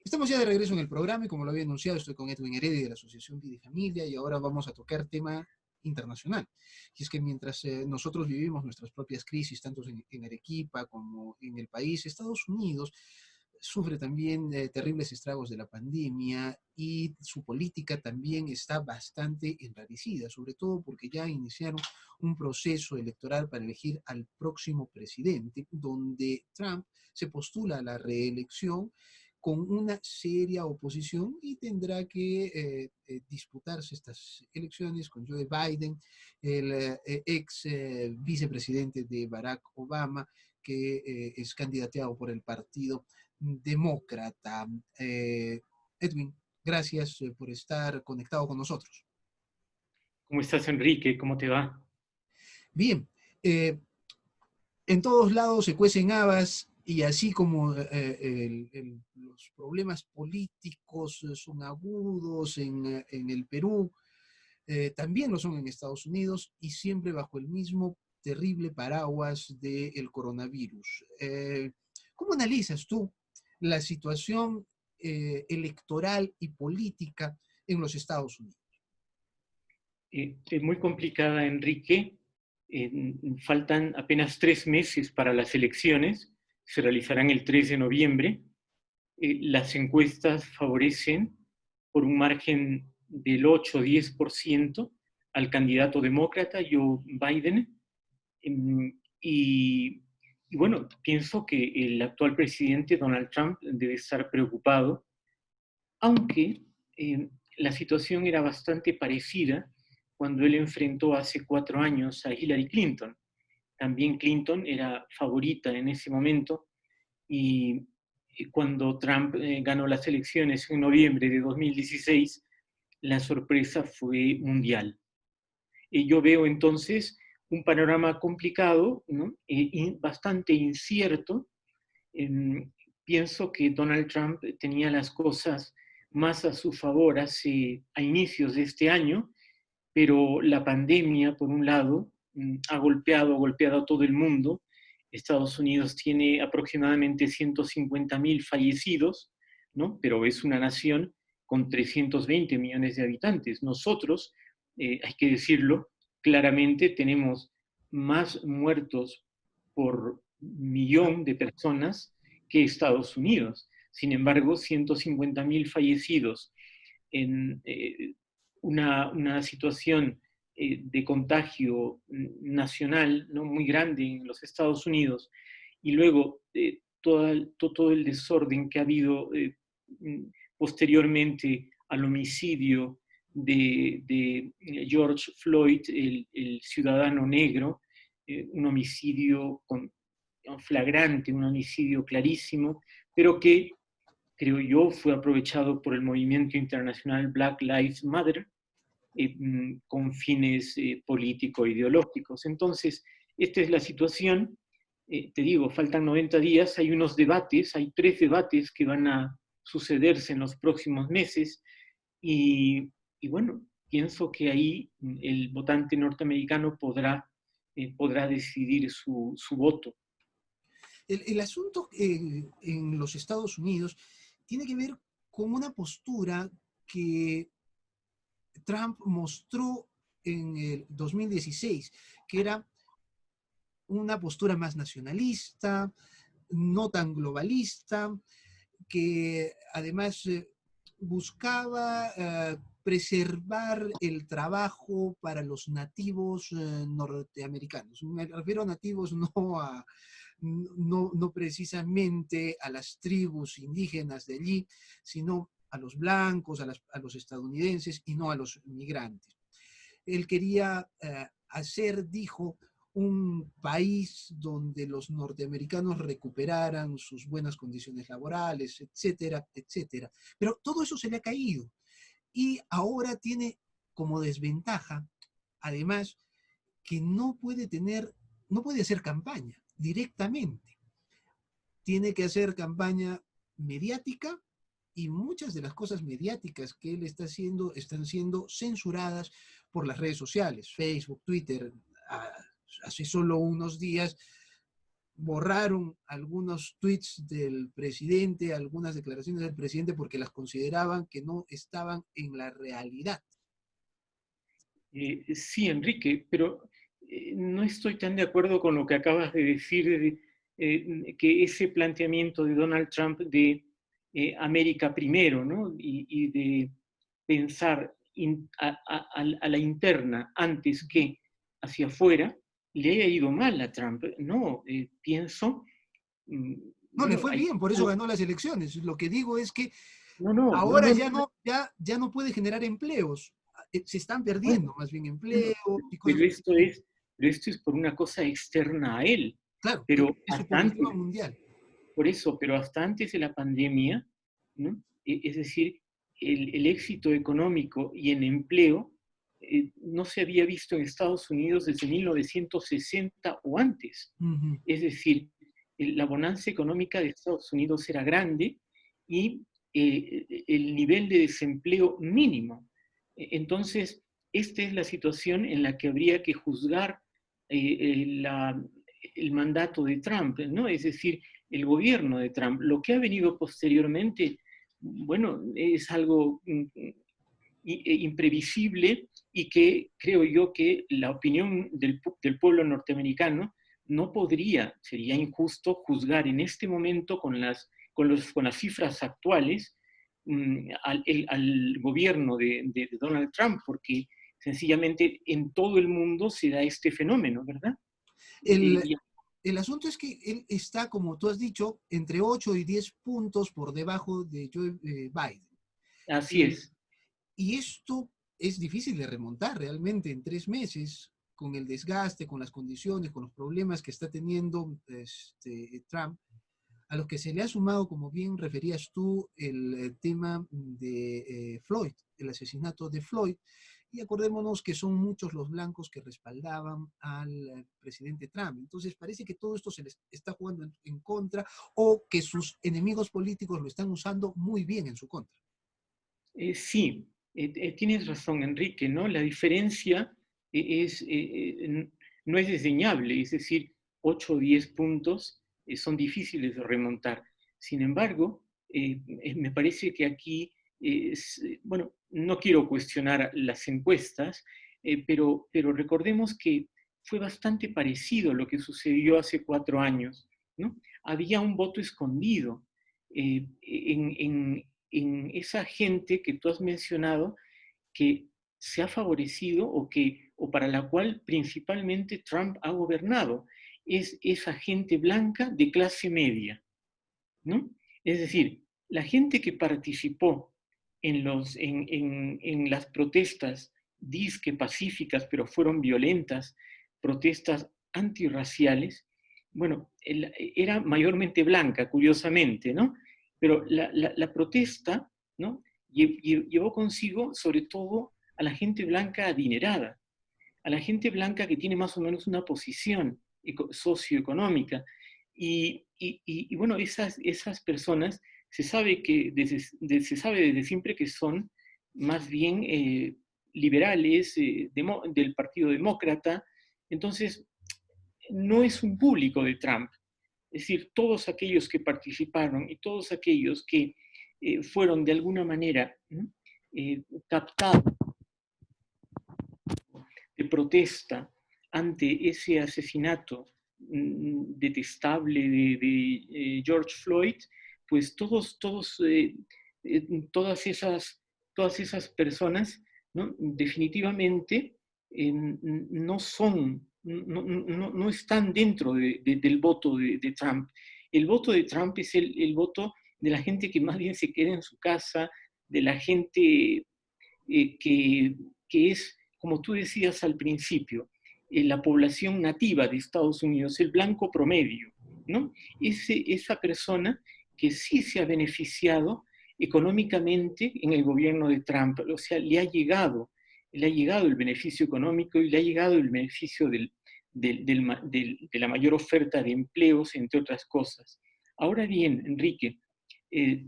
Estamos ya de regreso en el programa y como lo había anunciado, estoy con Edwin Heredia de la Asociación Vida y Familia y ahora vamos a tocar tema internacional. Y es que mientras nosotros vivimos nuestras propias crisis, tanto en Arequipa como en el país, Estados Unidos sufre también terribles estragos de la pandemia y su política también está bastante enrarecida, sobre todo porque ya iniciaron un proceso electoral para elegir al próximo presidente, donde Trump se postula a la reelección con una seria oposición y tendrá que disputarse estas elecciones con Joe Biden, el ex vicepresidente de Barack Obama, que es candidateado por el Partido Demócrata. Edwin, gracias por estar conectado con nosotros. ¿Cómo estás, Enrique? ¿Cómo te va? Bien, en todos lados se cuecen habas y así como los problemas políticos son agudos en el Perú, también lo son en Estados Unidos y siempre bajo el mismo terrible paraguas del coronavirus. ¿Cómo analizas tú la situación electoral y política en los Estados Unidos? Es muy complicada, Enrique. Faltan apenas 3 meses para las elecciones. Se realizarán el 3 de noviembre. Las encuestas favorecen por un margen del 8-10% al candidato demócrata, Joe Biden. Y, y bueno, pienso que el actual presidente Donald Trump debe estar preocupado, aunque la situación era bastante parecida cuando él enfrentó hace 4 años a Hillary Clinton. También Clinton era favorita en ese momento y cuando Trump ganó las elecciones en noviembre de 2016, la sorpresa fue mundial. Yo veo entonces un panorama complicado, ¿no? Bastante incierto. Pienso que Donald Trump tenía las cosas más a su favor a inicios de este año, pero la pandemia, por un lado, ha golpeado a todo el mundo. Estados Unidos tiene aproximadamente 150.000 fallecidos, ¿no? Pero es una nación con 320 millones de habitantes. Nosotros, hay que decirlo claramente, tenemos más muertos por millón de personas que Estados Unidos. Sin embargo, 150.000 fallecidos en una situación de contagio nacional, ¿no?, muy grande en los Estados Unidos, y luego todo el desorden que ha habido posteriormente al homicidio de George Floyd, el ciudadano negro, un homicidio flagrante, un homicidio clarísimo, pero que, creo yo, fue aprovechado por el movimiento internacional Black Lives Matter con fines político-ideológicos. Entonces, esta es la situación. Te digo, faltan 90 días, hay unos debates, hay 3 debates que van a sucederse en los próximos meses y bueno, pienso que ahí el votante norteamericano podrá decidir su voto. El asunto en los Estados Unidos tiene que ver con una postura que Trump mostró en el 2016, que era una postura más nacionalista, no tan globalista, que además buscaba preservar el trabajo para los nativos norteamericanos. Me refiero a nativos no precisamente a las tribus indígenas de allí, sino a los blancos, a los estadounidenses y no a los migrantes. Él quería hacer, dijo, un país donde los norteamericanos recuperaran sus buenas condiciones laborales, etcétera, etcétera. Pero todo eso se le ha caído y ahora tiene como desventaja, además, que no puede hacer campaña directamente. Tiene que hacer campaña mediática y muchas de las cosas mediáticas que él está haciendo están siendo censuradas por las redes sociales, Facebook, Twitter. Hace solo unos días borraron algunos tweets del presidente, algunas declaraciones del presidente porque las consideraban que no estaban en la realidad. Sí, Enrique, pero no estoy tan de acuerdo con lo que acabas de decir, que ese planteamiento de Donald Trump de América primero, ¿no? Y de pensar a la interna antes que hacia afuera, le haya ido mal a Trump. No, pienso, mm, No, le bueno, fue bien, por eso ganó las elecciones. Lo que digo es que ahora ya no puede generar empleos. Se están no, perdiendo más bien no, empleos y cosas pero por el estilo. esto es por una cosa externa a él. Claro, Pero es su hasta posición antes, mundial. por eso, pero hasta antes de la pandemia, ¿no? Es decir, el éxito económico y en empleo no se había visto en Estados Unidos desde 1960 o antes. Uh -huh. Es decir, la bonanza económica de Estados Unidos era grande y el nivel de desempleo mínimo. Entonces, esta es la situación en la que habría que juzgar el mandato de Trump, ¿no? Es decir, el gobierno de Trump. Lo que ha venido posteriormente, bueno, es algo imprevisible y que creo yo que la opinión del pueblo norteamericano no podría, sería injusto juzgar en este momento con las cifras actuales al gobierno de Donald Trump, porque sencillamente en todo el mundo se da este fenómeno, ¿verdad? El, Y el asunto es que él está, como tú has dicho, entre 8 y 10 puntos por debajo de Joe Biden. así Y, es. y esto es difícil de remontar realmente en 3 meses, con el desgaste, con las condiciones, con los problemas que está teniendo Trump, a los que se le ha sumado, como bien referías tú, el tema de Floyd, el asesinato de Floyd. Y acordémonos que son muchos los blancos que respaldaban al presidente Trump. Entonces parece que todo esto se les está jugando en contra, o que sus enemigos políticos lo están usando muy bien en su contra. Sí, tienes razón, Enrique, ¿no? La diferencia no es desdeñable, es decir, 8 o 10 puntos son difíciles de remontar. Sin embargo, me parece que aquí, bueno, no quiero cuestionar las encuestas, pero recordemos que fue bastante parecido a lo que sucedió hace 4 años, ¿no? Había un voto escondido en esa gente que tú has mencionado que se ha favorecido o para la cual principalmente Trump ha gobernado. Es esa gente blanca de clase media, ¿no? Es decir, la gente que participó en las protestas disque pacíficas, pero fueron violentas, protestas antirraciales, bueno, era mayormente blanca, curiosamente, ¿no? Pero la protesta, ¿no? Llevó consigo, sobre todo, a la gente blanca adinerada, a la gente blanca que tiene más o menos una posición socioeconómica. Y bueno, esas personas se sabe, se sabe desde siempre que son más bien liberales del Partido Demócrata. Entonces, no es un público de Trump. Es decir, todos aquellos que participaron y todos aquellos que fueron de alguna manera captados de protesta ante ese asesinato detestable de George Floyd, pues todas esas personas, ¿no? Definitivamente no son, no están dentro del voto de Trump. El voto de Trump es el voto de la gente que más bien se queda en su casa, de la gente que es, como tú decías al principio, la población nativa de Estados Unidos, el blanco promedio, ¿no? Esa persona que sí se ha beneficiado económicamente en el gobierno de Trump, o sea, le ha llegado el beneficio económico y le ha llegado el beneficio de la mayor oferta de empleos, entre otras cosas. Ahora bien, Enrique, eh,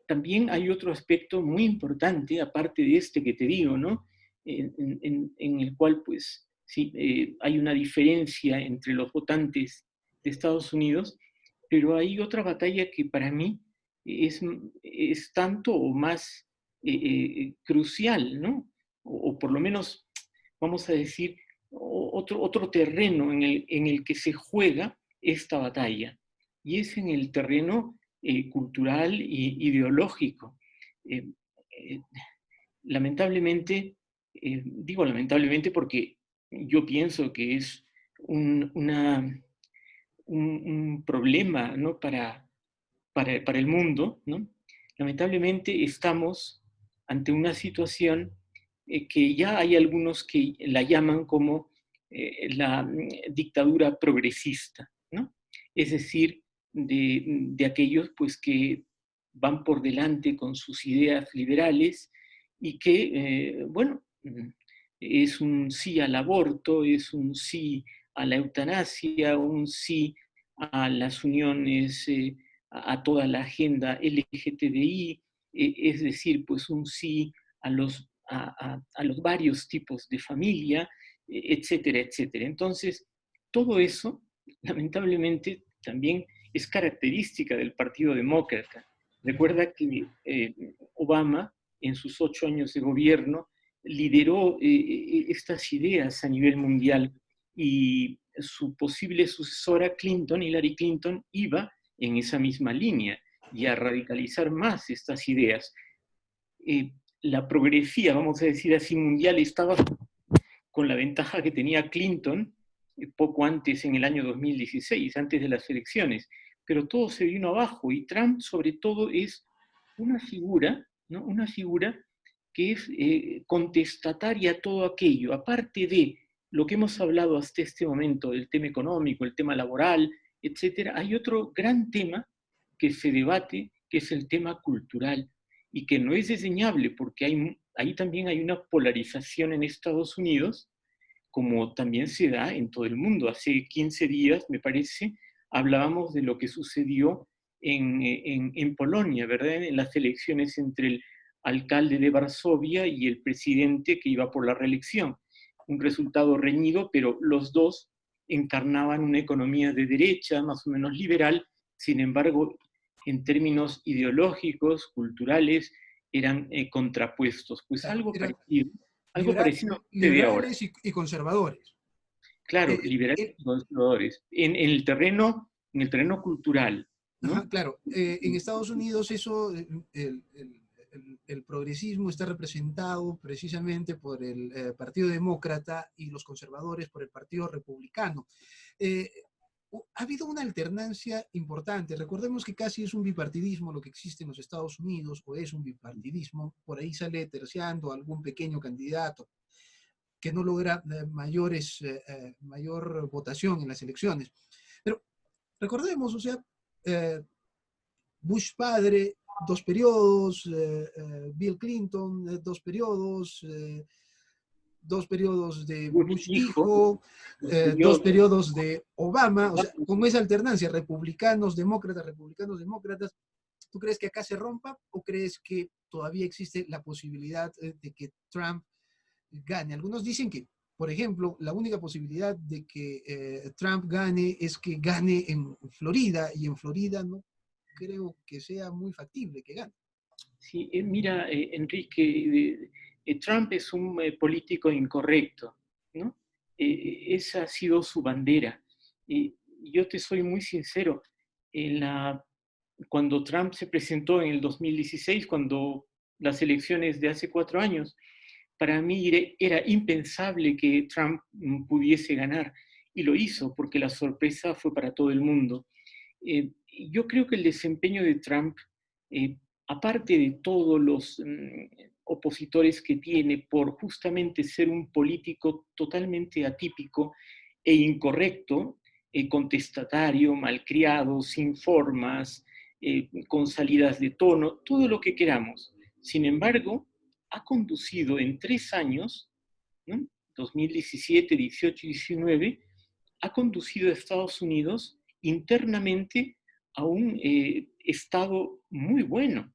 también hay otro aspecto muy importante, aparte de este que te digo, ¿no? En el cual, pues, sí, hay una diferencia entre los votantes de Estados Unidos, pero hay otra batalla que para mí es tanto o más crucial, ¿no? O por lo menos, vamos a decir, otro terreno en el que se juega esta batalla, y es en el terreno cultural e ideológico. Eh, eh, lamentablemente, digo lamentablemente porque yo pienso que es un, una, un problema, ¿no? Para el mundo, ¿no? Lamentablemente estamos ante una situación que ya hay algunos que la llaman como la dictadura progresista, ¿no? Es decir, de aquellos pues, que van por delante con sus ideas liberales y que, bueno, es un sí al aborto, es un sí a la eutanasia, un sí a las uniones, a toda la agenda LGTBI, es decir, pues un sí a los varios tipos de familia, etcétera, etcétera. Entonces, todo eso, lamentablemente, también es característica del Partido Demócrata. Recuerda que Obama, en sus 8 años de gobierno, lideró estas ideas a nivel mundial, y su posible sucesora Clinton, Hillary Clinton, iba en esa misma línea y a radicalizar más estas ideas. La progresía, vamos a decir así, mundial estaba con la ventaja que tenía Clinton poco antes, en el año 2016, antes de las elecciones, pero todo se vino abajo, y Trump sobre todo es una figura, ¿no? Una figura que es contestataria a todo aquello, aparte de lo que hemos hablado hasta este momento, del tema económico, el tema laboral, etcétera. Hay otro gran tema que se debate, que es el tema cultural, y que no es desdeñable porque ahí también hay una polarización en Estados Unidos, como también se da en todo el mundo. Hace 15 días, me parece, hablábamos de lo que sucedió en Polonia, ¿verdad? En las elecciones entre el alcalde de Varsovia y el presidente que iba por la reelección. Un resultado reñido, pero los dos encarnaban una economía de derecha, más o menos liberal. Sin embargo, en términos ideológicos, culturales, eran contrapuestos. Pues Claro, eran algo parecido sucede ahora. liberales y conservadores. Claro, Eh, liberales eh, y conservadores. En el terreno cultural, Ajá, ¿no? claro, en Estados Unidos eso, el progresismo está representado precisamente por el Partido Demócrata y los conservadores por el Partido Republicano. Eh, ha habido una alternancia importante. Recordemos que casi es un bipartidismo lo que existe en los Estados Unidos, o es un bipartidismo. Por ahí sale terciando algún pequeño candidato que no logra mayor votación en las elecciones. Pero recordemos, o sea, eh, Bush padre, 2 periodos, Bill Clinton, 2 periodos, 2 periodos de Bush Bush hijo, hijo, dos posterior, periodos de Obama, o sea, Obama. con esa alternancia, republicanos, demócratas, ¿tú crees que acá se rompa o crees que todavía existe la posibilidad de que Trump gane? Algunos dicen que, por ejemplo, la única posibilidad de que Trump gane es que gane en Florida, y en Florida no creo que sea muy factible que gane. Sí, mira, Enrique, Trump es un político incorrecto, ¿no? Esa ha sido su bandera. Yo te soy muy sincero, en cuando Trump se presentó en el 2016, cuando las elecciones de hace 4 años, para mí era impensable que Trump pudiese ganar, y lo hizo porque la sorpresa fue para todo el mundo. Yo creo que el desempeño de Trump, eh, aparte de todos los opositores que tiene por justamente ser un político totalmente atípico e incorrecto, contestatario, malcriado, sin formas, con salidas de tono, todo lo que queramos. Sin embargo, ha conducido en 3 años, ¿no? 2017, 18 y 19, ha conducido a Estados Unidos internamente a un estado muy bueno,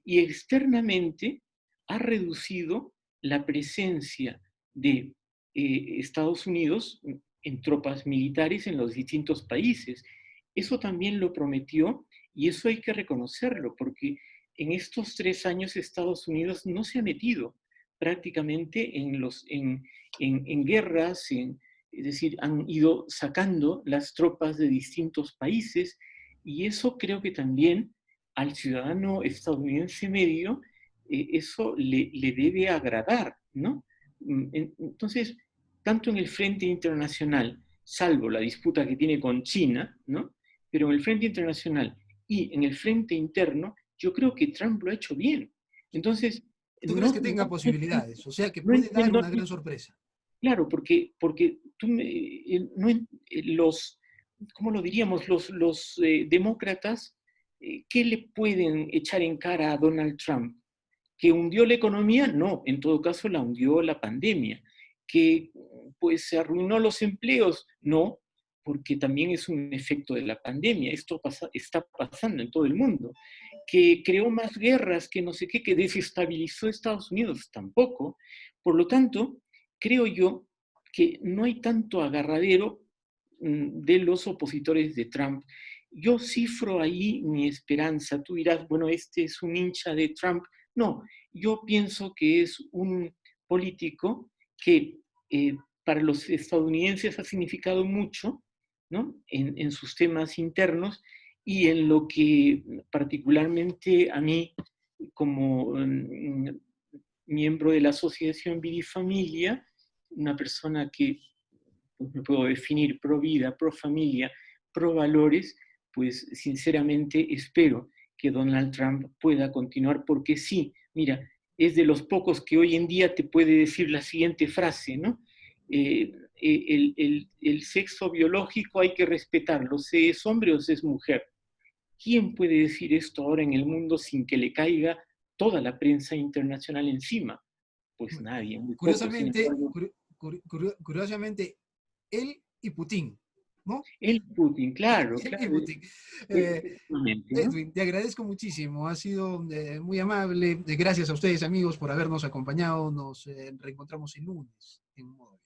y externamente ha reducido la presencia de Estados Unidos en tropas militares en los distintos países. Eso también lo prometió y eso hay que reconocerlo, porque en estos 3 años Estados Unidos no se ha metido prácticamente en guerras, es decir, han ido sacando las tropas de distintos países y eso creo que también al ciudadano estadounidense medio eso le debe agradar, ¿no? Entonces, tanto en el frente internacional, salvo la disputa que tiene con China, ¿no? Pero en el frente internacional y en el frente interno, yo creo que Trump lo ha hecho bien. Entonces, ¿Tú crees no, que tenga no, posibilidades? O sea, que no puede dar entiendo, una gran sorpresa. claro, porque no, los, ¿cómo lo diríamos? Los demócratas, ¿qué le pueden echar en cara a Donald Trump? ¿Que hundió la economía? No, en todo caso la hundió la pandemia. ¿Que pues se arruinó los empleos? No, porque también es un efecto de la pandemia. Esto está pasando en todo el mundo. ¿Que creó más guerras, que no sé qué, que desestabilizó Estados Unidos? Tampoco. Por lo tanto, creo yo que no hay tanto agarradero de los opositores de Trump. Yo cifro ahí mi esperanza. Tú dirás, bueno, este es un hincha de Trump. No, yo pienso que es un político que para los estadounidenses ha significado mucho, ¿no? En sus temas internos y en lo que particularmente a mí, como miembro de la Asociación Vida y Familia, una persona que pues, me puedo definir pro vida, pro familia, pro valores, pues sinceramente espero que Donald Trump pueda continuar, porque sí, mira, es de los pocos que hoy en día te puede decir la siguiente frase, ¿no? El sexo biológico hay que respetarlo, se es hombre o se es mujer. ¿Quién puede decir esto ahora en el mundo sin que le caiga toda la prensa internacional encima? Pues nadie, muy pocos. Sin Curiosamente, embargo, curiosamente, él y Putin, ¿no? el Putin, claro, Él y claro, Putin. Eh, efectivamente, ¿no? Edwin, te agradezco muchísimo, ha sido muy amable. Gracias a ustedes, amigos, por habernos acompañado. Nos reencontramos el lunes en Modo